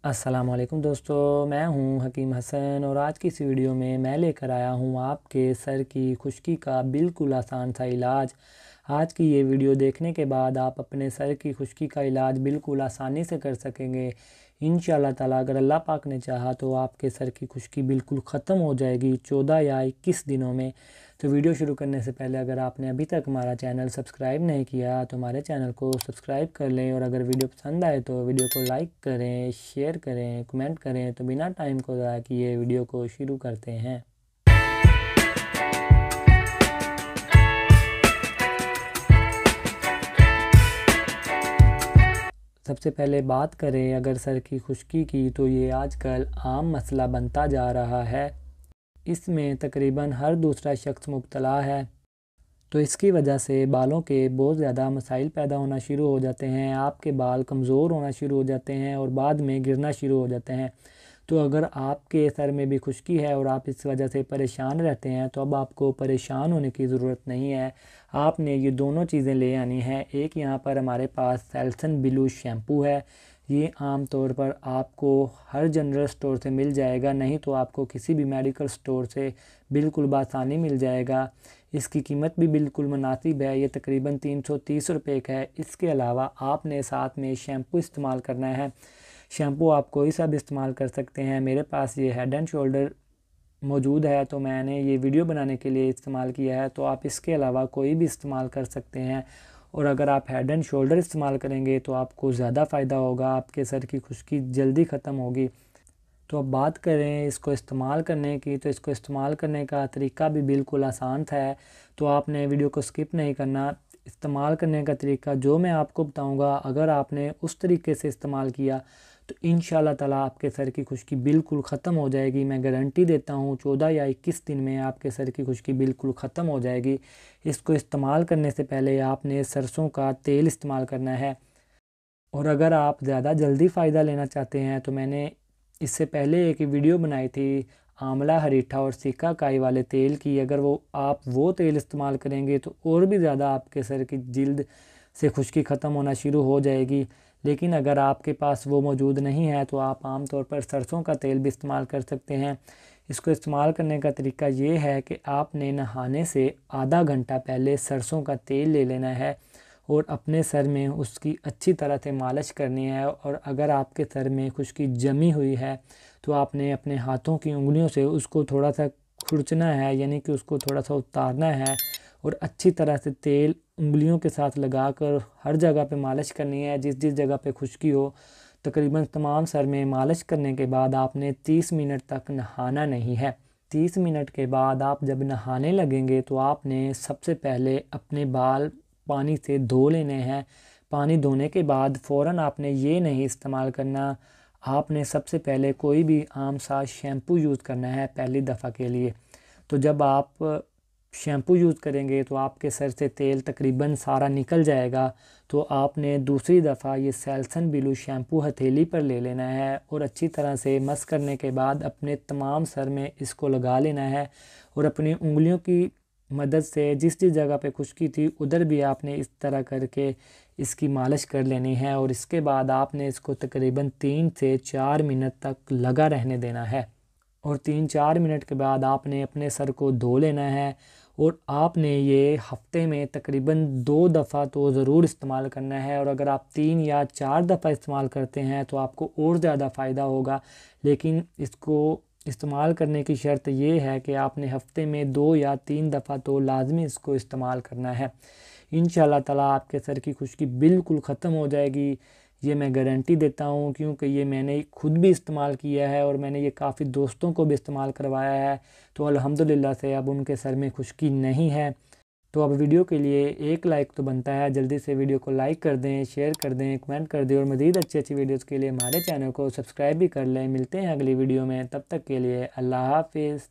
अस्सलामुअलैकुम दोस्तों, मैं हूं हकीम हसन और आज की इस वीडियो में मैं लेकर आया हूं आपके सर की खुश्की का बिल्कुल आसान सा इलाज। आज की ये वीडियो देखने के बाद आप अपने सर की खुश्की का इलाज बिल्कुल आसानी से कर सकेंगे इंशाअल्लाह ताला। अगर अल्लाह पाक ने चाहा तो आपके सर की खुश्की बिल्कुल ख़त्म हो जाएगी 14 या 21 दिनों में। तो वीडियो शुरू करने से पहले अगर आपने अभी तक हमारा चैनल सब्सक्राइब नहीं किया तो हमारे चैनल को सब्सक्राइब कर लें, और अगर वीडियो पसंद आए तो वीडियो को लाइक करें, शेयर करें, कमेंट करें। तो बिना टाइम को ज़ाया किए वीडियो को शुरू करते हैं। सबसे पहले बात करें अगर सर की खुश्की की, तो ये आजकल आम मसला बनता जा रहा है। इसमें तकरीबन हर दूसरा शख्स मुब्तला है। तो इसकी वजह से बालों के बहुत ज़्यादा मसाइल पैदा होना शुरू हो जाते हैं। आपके बाल कमज़ोर होना शुरू हो जाते हैं और बाद में गिरना शुरू हो जाते हैं। तो अगर आपके सर में भी खुश्की है और आप इस वजह से परेशान रहते हैं तो अब आपको परेशान होने की ज़रूरत नहीं है। आपने ये दोनों चीज़ें ले आनी है। एक यहाँ पर हमारे पास सेल्सन ब्लू शैम्पू है। ये आम तौर पर आपको हर जनरल स्टोर से मिल जाएगा, नहीं तो आपको किसी भी मेडिकल स्टोर से बिल्कुल बासानी मिल जाएगा। इसकी कीमत भी बिल्कुल मुनासिब है, ये तकरीबन 330 रुपये का है। इसके अलावा आपने साथ में शैम्पू इस्तेमाल करना है। शैम्पू आप कोई सा भी इस्तेमाल कर सकते हैं। मेरे पास ये हेड एंड शोल्डर मौजूद है तो मैंने ये वीडियो बनाने के लिए इस्तेमाल किया है। तो आप इसके अलावा कोई भी इस्तेमाल कर सकते हैं, और अगर आप हेड एंड शोल्डर इस्तेमाल करेंगे तो आपको ज़्यादा फ़ायदा होगा, आपके सर की खुश्की जल्दी ख़त्म होगी। तो अब बात करें इसको इस्तेमाल करने की, तो इसको इस्तेमाल करने का तरीका भी बिल्कुल आसान है। तो आपने वीडियो को स्किप नहीं करना। इस्तेमाल करने का तरीका जो मैं आपको बताऊंगा, अगर आपने उस तरीके से इस्तेमाल किया तो इंशाअल्लाह ताला आपके सर की खुश्की बिल्कुल ख़त्म हो जाएगी। मैं गारंटी देता हूँ 14 या 21 दिन में आपके सर की खुश्की बिल्कुल ख़त्म हो जाएगी। इसको इस्तेमाल करने से पहले आपने सरसों का तेल इस्तेमाल करना है। और अगर आप ज़्यादा जल्दी फ़ायदा लेना चाहते हैं तो मैंने इससे पहले एक वीडियो बनाई थी आंवला, हरीठा और सिकाकाई वाले तेल की। अगर आप वो तेल इस्तेमाल करेंगे तो और भी ज़्यादा आपके सर की जिल्द से खुश्की ख़त्म होना शुरू हो जाएगी। लेकिन अगर आपके पास वो मौजूद नहीं है तो आप आम तौर पर सरसों का तेल भी इस्तेमाल कर सकते हैं। इसको इस्तेमाल करने का तरीका ये है कि आपने नहाने से आधा घंटा पहले सरसों का तेल ले लेना है और अपने सर में उसकी अच्छी तरह से मालिश करनी है। और अगर आपके सर में खुश्की जमी हुई है तो आपने अपने हाथों की उंगलियों से उसको थोड़ा सा खुरचना है, यानी कि उसको थोड़ा सा उतारना है, और अच्छी तरह से तेल उंगलियों के साथ लगाकर हर जगह पे मालिश करनी है, जिस जिस जगह पे खुश्की हो। तकरीबन तमाम सर में मालिश करने के बाद आपने 30 मिनट तक नहाना नहीं है। 30 मिनट के बाद आप जब नहाने लगेंगे तो आपने सबसे पहले अपने बाल पानी से धो लेने हैं। पानी धोने के बाद फ़ौरन आपने ये नहीं इस्तेमाल करना, आपने सबसे पहले कोई भी आम सा शैम्पू यूज़ करना है पहली दफ़ा के लिए। तो जब आप शैम्पू यूज़ करेंगे तो आपके सर से तेल तकरीबन सारा निकल जाएगा। तो आपने दूसरी दफ़ा ये सेल्सन ब्लू शैम्पू हथेली पर ले लेना है और अच्छी तरह से मस करने के बाद अपने तमाम सर में इसको लगा लेना है, और अपनी उंगलियों की मदद से जिस जिस जगह पे खुश्की थी उधर भी आपने इस तरह करके इसकी मालिश कर लेनी है। और इसके बाद आपने इसको तकरीबन 3 से 4 मिनट तक लगा रहने देना है, और 3-4 मिनट के बाद आपने अपने सर को धो लेना है। और आपने ये हफ्ते में तकरीबन 2 दफ़ा तो ज़रूर इस्तेमाल करना है, और अगर आप 3 या 4 दफ़ा इस्तेमाल करते हैं तो आपको और ज़्यादा फ़ायदा होगा। लेकिन इसको इस्तेमाल करने की शर्त ये है कि आपने हफ्ते में 2 या 3 दफ़ा तो लाजमी इसको इस्तेमाल करना है। इंशाअल्लाह ताला आपके सर की खुश्की बिल्कुल ख़त्म हो जाएगी, ये मैं गारंटी देता हूँ, क्योंकि ये मैंने खुद भी इस्तेमाल किया है और मैंने ये काफ़ी दोस्तों को भी इस्तेमाल करवाया है। तो अल्हम्दुलिल्लाह से अब उनके सर में खुश्की नहीं है। तो अब वीडियो के लिए एक लाइक तो बनता है, जल्दी से वीडियो को लाइक कर दें, शेयर कर दें, कमेंट कर दें, और मज़ीद अच्छी अच्छी वीडियोज़ के लिए हमारे चैनल को सब्सक्राइब भी कर लें। मिलते हैं अगली वीडियो में, तब तक के लिए अल्लाह हाफिज़।